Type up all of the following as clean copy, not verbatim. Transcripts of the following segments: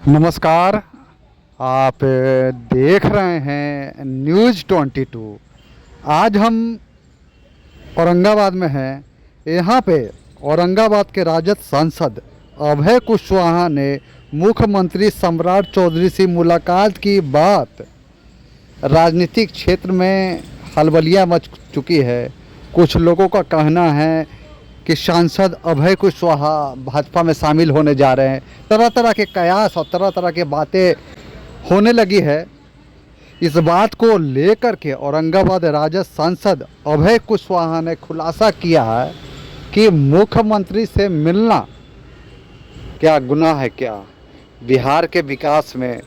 नमस्कार। आप देख रहे हैं न्यूज़ 22। आज हम औरंगाबाद में हैं। यहाँ पे औरंगाबाद के राजद सांसद अभय कुशवाहा ने मुख्यमंत्री सम्राट चौधरी से मुलाकात की बात राजनीतिक क्षेत्र में हलबलियाँ मच चुकी है। कुछ लोगों का कहना है कि सांसद अभय कुशवाहा भाजपा में शामिल होने जा रहे हैं। तरह तरह के कयास और तरह तरह की बातें होने लगी है। इस बात को लेकर के औरंगाबाद राजद सांसद अभय कुशवाहा ने खुलासा किया है कि मुख्यमंत्री से मिलना क्या गुनाह है क्या? बिहार के विकास में,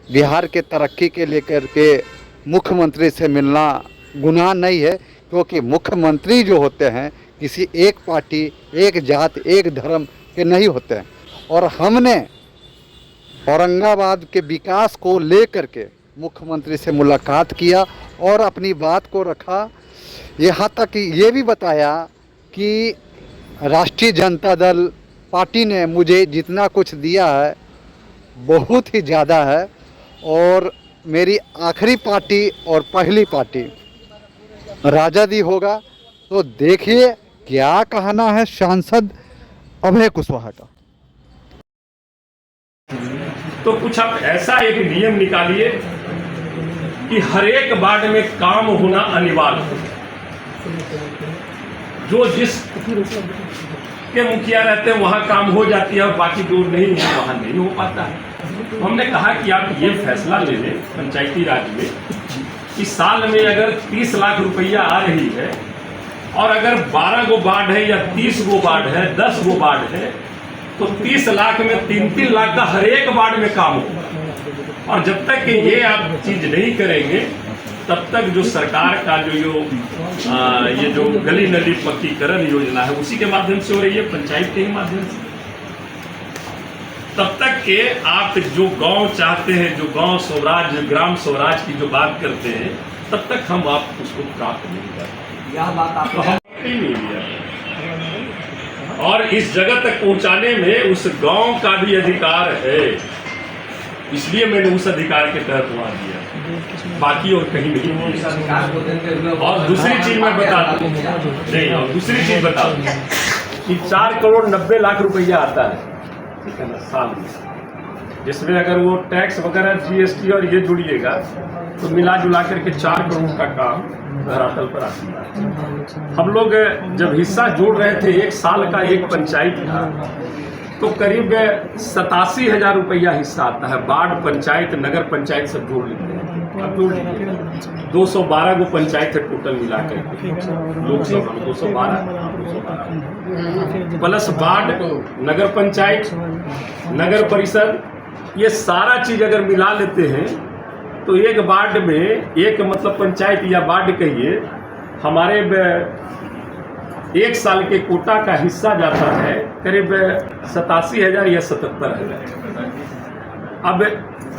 बिहार के तरक्की के लेकर के मुख्यमंत्री से मिलना गुनाह नहीं है, क्योंकि मुख्यमंत्री जो होते हैं किसी एक पार्टी, एक जात, एक धर्म के नहीं होते हैं। और हमने औरंगाबाद के विकास को लेकर के मुख्यमंत्री से मुलाकात किया और अपनी बात को रखा। यहाँ तक ये भी बताया कि राष्ट्रीय जनता दल पार्टी ने मुझे जितना कुछ दिया है बहुत ही ज़्यादा है, और मेरी आखिरी पार्टी और पहली पार्टी राजद ही होगा। तो देखिए क्या कहना है सांसद अभय कुशवाहा का। तो कुछ आप ऐसा एक नियम निकालिए कि हर एक वार्ड में काम होना अनिवार्य हो। जो जिस के मुखिया रहते हैं वहां काम हो जाती है और बाकी जो नहीं है वहां नहीं हो पाता है। तो हमने कहा कि आप ये फैसला ले लें पंचायती राज में कि साल में अगर 30 लाख रुपया आ रही है और अगर 12 गो वार्ड है या 30 गो वार्ड है, 10 गो वार्ड है, तो 30 लाख में 3-3 लाख का हर एक वार्ड में काम हो। और जब तक कि ये आप चीज नहीं करेंगे तब तक जो सरकार का ये जो गली नली पक्कीकरण योजना है उसी के माध्यम से हो रही है, पंचायत के ही माध्यम से। तब तक के आप जो गांव चाहते हैं, जो गांव स्वराज, ग्राम स्वराज की जो बात करते हैं, तब तक हम आप उसको प्राप्त नहीं कर पाएंगे। यह बात आपको नहीं लिया और इस जगह तक पहुंचाने में उस गांव का भी अधिकार है, इसलिए मैंने उस अधिकार के तहत वहां दिया, बाकी और कहीं नहीं। और दूसरी चीज मैं बता दूं, नहीं, और दूसरी चीज बता दूं कि 4 करोड़ 90 लाख रुपया आता है, ठीक है ना, साल में, जिसमें अगर वो टैक्स वगैरह जीएसटी और ये जुड़िएगा तो मिला जुला करके 4 करोड़ का काम धरातल पर आता है। हम लोग जब हिस्सा जोड़ रहे थे, एक साल का एक पंचायत था, तो करीब 87,000 रुपया हिस्सा आता है। वार्ड, पंचायत, नगर पंचायत सब जोड़ लेते हैं। अब जोड़ लीजिए 212 गो पंचायत है टोटल मिलाकर, लोकसभा में 212 प्लस वार्ड, नगर पंचायत, नगर परिषद, ये सारा चीज अगर मिला लेते हैं तो एक वार्ड में, एक मतलब पंचायत या वार्ड कहिए, हमारे एक साल के कोटा का हिस्सा जाता है करीब 87,000 या 77,000। अब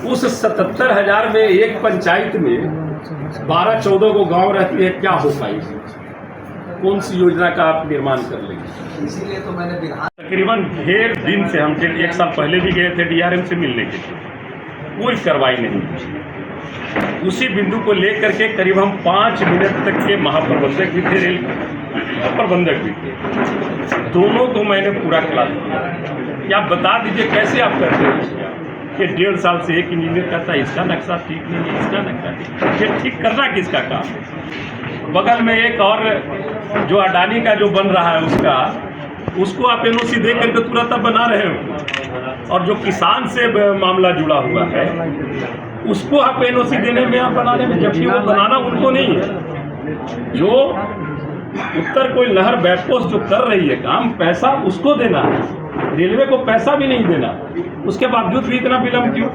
उस 77,000 में एक पंचायत में 12-14 को गांव रहती है, क्या हो पाएगी? कौन सी योजना का आप निर्माण कर लेंगे? इसीलिए तो मैंने तकरीबन ढेर दिन से, हम 1 साल पहले भी गए थे डीआरएम से मिलने के लिए, कोई कार्रवाई नहीं। उसी बिंदु को लेकर के करीब हम 5 मिनट तक के महाप्रबंधक भी थे, रेल प्रबंधक भी थे, दोनों को मैंने पूरा क्लास दिया कि आप बता दीजिए कैसे आप करते हैं। कि 1.5 साल से एक इंजीनियर कहता है इसका नक्शा ठीक नहीं है, इसका नक्शा ठीक, फिर ठीक करना किसका काम है? बगल में एक और जो अडानी का जो बन रहा है उसको आप एनओसी दे करके तुरंत आप बना रहे हो, और जो किसान से मामला जुड़ा हुआ है उसको आप एनओसी देने में, आप बनाने में, जबकि वो बनाना उनको नहीं है। जो उत्तर कोई नहर बैकपोस्ट जो कर रही है काम, पैसा उसको देना है, रेलवे को पैसा भी नहीं देना, उसके बावजूद भी इतना विलंब क्यों?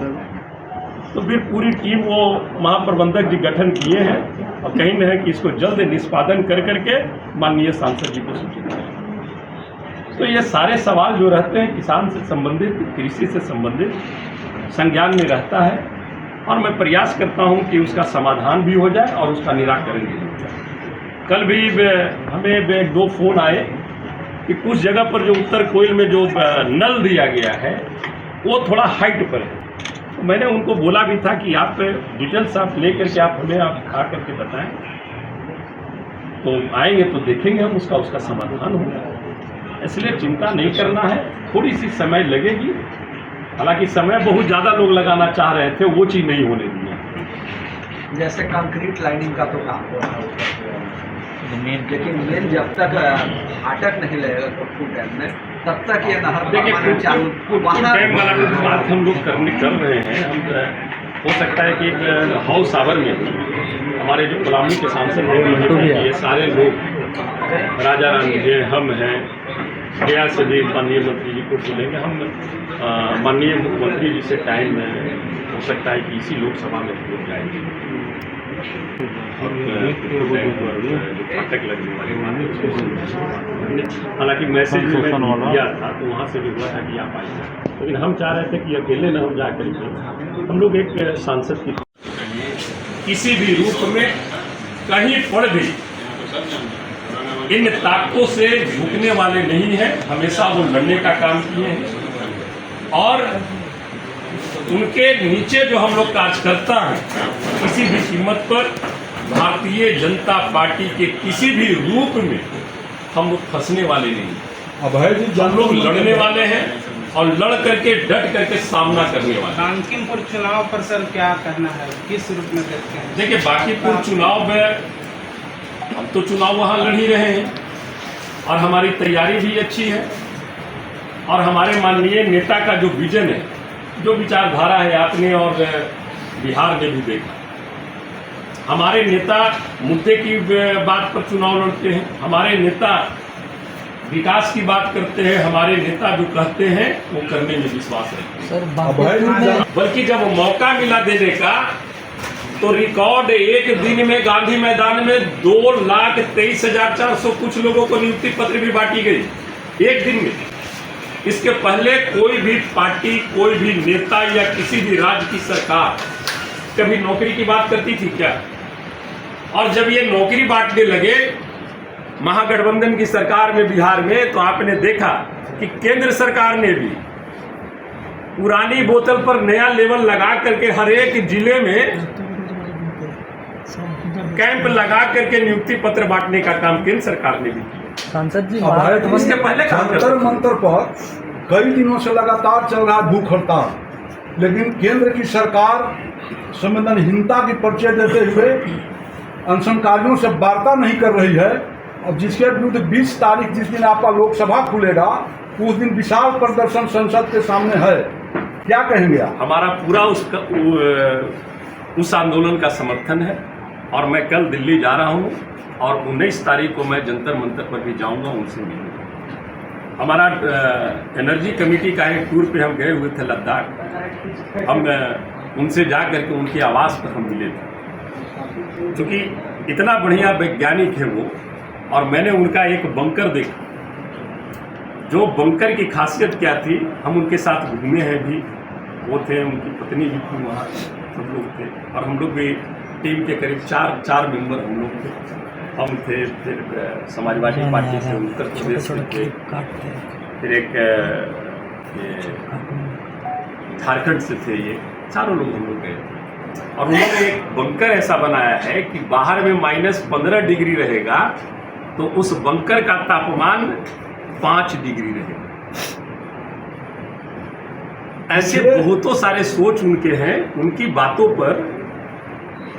तो फिर पूरी टीम वो महाप्रबंधक जी गठन किए हैं और कहीं न है कि इसको जल्द निष्पादन कर करके माननीय सांसद जी को सूचित करें। तो ये सारे सवाल जो रहते हैं किसान से संबंधित, कृषि से संबंधित, संज्ञान में रहता है और मैं प्रयास करता हूं कि उसका समाधान भी हो जाए और उसका निराकरण भी हो जाए। कल भी हमें 2 फोन आए कि कुछ जगह पर जो उत्तर कोयल में जो नल दिया गया है वो थोड़ा हाइट पर है। तो मैंने उनको बोला भी था कि आप डिटेल्स आप ले करके आप हमें आप खा करके बताएं, तो आएंगे तो देखेंगे हम उसका समाधान होगा। इसलिए चिंता नहीं करना है, थोड़ी सी समय लगेगी। हालांकि समय बहुत ज़्यादा लोग लगाना चाह रहे थे, वो चीज़ नहीं होने दी है। जैसे कंक्रीट लाइनिंग का तो काम हो रहा है, लेकिन मेन जब तक फाटक नहीं लगेगा कुटकुट डैम में तब तक ये नहर देखिए चालू डैम वाला जो बात हम लोग कर रहे हैं, हम हो सकता है कि एक हाउस आवर में हमारे जो पलामू के सांसद हैं ये सारे लोग राजा राम जी हम हैं, गया से भी माननीय मंत्री जी को बोलेंगे, हम माननीय मुख्यमंत्री जी से टाइम हो सकता है कि इसी लोकसभा में हो जाएंगे फाटक लगने वाली। हालांकि मैसेज मैंने दिया था तो वहाँ से भी हुआ था कि आप आइए, लेकिन हम चाह रहे थे कि अकेले न हम जा करके हम लोग एक सांसद की किसी भी रूप में कहीं पर भी इन ताकतों से झुकने वाले नहीं हैं, हमेशा वो लड़ने का काम किए हैं। और उनके नीचे जो हम लोग कार्यकर्ता हैं, किसी भी कीमत पर भारतीय जनता पार्टी के किसी भी रूप में हम लोग फंसने वाले नहीं। अभय जी हम लोग लड़ने वाले हैं और लड़ करके डट करके सामना करने वाले हैं। बांकीपुर चुनाव पर सर क्या करना है, किस रूप में देखते हैं? देखिए बांकीपुर चुनाव में हम तो चुनाव वहाँ लड़ ही रहे हैं और हमारी तैयारी भी अच्छी है और हमारे माननीय नेता का जो विजन है, जो विचारधारा है, आपने और बिहार में भी देखा। हमारे नेता मुद्दे की बात पर चुनाव लड़ते हैं, हमारे नेता विकास की बात करते हैं, हमारे नेता जो कहते हैं वो करने में विश्वास रखते हैं। बल्कि जब मौका मिला देने का तो रिकॉर्ड एक दिन में गांधी मैदान में 2,23,400 कुछ लोगों को नियुक्ति पत्र भी बांटी गई एक दिन में। इसके पहले कोई भी पार्टी, कोई भी नेता या किसी भी राज्य की सरकार कभी नौकरी की बात करती थी क्या? और जब ये नौकरी बांटने लगे महागठबंधन की सरकार में बिहार में, तो आपने देखा कि केंद्र सरकार ने भी पुरानी बोतल पर नया लेवल लगा करके हर एक जिले में कैंप लगा करके नियुक्ति पत्र बांटने का काम केंद्र सरकार ने भी किया। सांसद जी इसके पहले जंतर मंतर पर कई दिनों से लगातार चल रहा है भूख हड़ताल, लेकिन केंद्र की सरकार संवेदनहीनता की परिचय देते हुए अनशनकारियों से वार्ता नहीं कर रही है। और जिसके विरुद्ध 20 तारीख जिस दिन आपका लोकसभा खुलेगा उस दिन विशाल प्रदर्शन संसद के सामने है, क्या कहेंगे आप? हमारा पूरा उस आंदोलन का समर्थन है और मैं कल दिल्ली जा रहा हूं और 19 तारीख को मैं जंतर मंतर पर भी जाऊंगा, उनसे मिलूंगा। हमारा एनर्जी कमेटी का एक टूर पे हम गए हुए थे लद्दाख, हम उनसे जा करके उनके आवास पर हम मिले थे, क्योंकि इतना बढ़िया वैज्ञानिक है वो। और मैंने उनका एक बंकर देखा, जो बंकर की खासियत क्या थी, हम उनके साथ घूमे हैं भी, वो थे, उनकी पत्नी भी थी वहाँ, सब लोग थे। और हम लोग भी टीम के करीब चार मेंबर हम लोग थे। हम थे, फिर समाजवादी पार्टी से उत्तर प्रदेश से थे, फिर एक झारखंड से थे, ये चारों लोग हम लोग गए थे। और उन्होंने एक बंकर ऐसा बनाया है कि बाहर में -15 डिग्री रहेगा तो उस बंकर का तापमान 5 डिग्री रहेगा। ऐसे बहुतों सारे सोच उनके हैं, उनकी बातों पर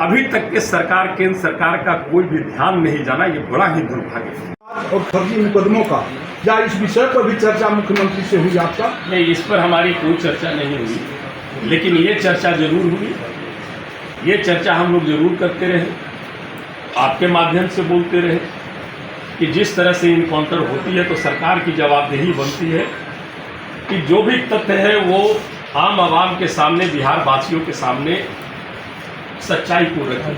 अभी तक के सरकार, केंद्र सरकार का कोई भी ध्यान नहीं जाना, ये बड़ा ही दुर्भाग्य है। और फर्जी मुकदमों का क्या इस विषय पर भी चर्चा मुख्यमंत्री से हुई आपका? नहीं, इस पर हमारी कोई चर्चा नहीं हुई, लेकिन ये चर्चा जरूर हुई। ये चर्चा हम लोग जरूर करते रहे, आपके माध्यम से बोलते रहे कि जिस तरह से इनकाउंटर होती है तो सरकार की जवाबदेही बनती है कि जो भी तथ्य है वो आम आवाम के सामने, बिहार वासियों के सामने सच्चाई को रखे।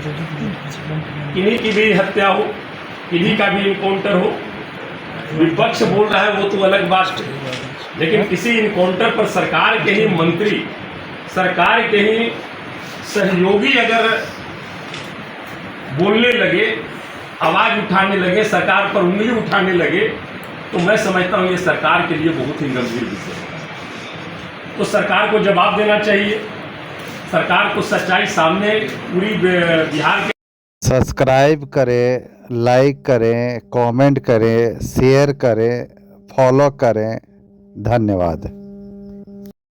किन्हीं की भी हत्या हो, किन्हीं का भी इनकाउंटर हो, विपक्ष बोल रहा है वो तो अलग बात है, लेकिन किसी इनकाउंटर पर सरकार के ही मंत्री, सरकार के ही सहयोगी अगर बोलने लगे, आवाज उठाने लगे, सरकार पर उंगली उठाने लगे, तो मैं समझता हूँ ये सरकार के लिए बहुत ही गंभीर विषय है। तो सरकार को जवाब देना चाहिए। सरकार को सच्चाई सामने पूरी बिहार के सब्सक्राइब करें, लाइक करें, कमेंट करें, शेयर करें, फॉलो करें। धन्यवाद।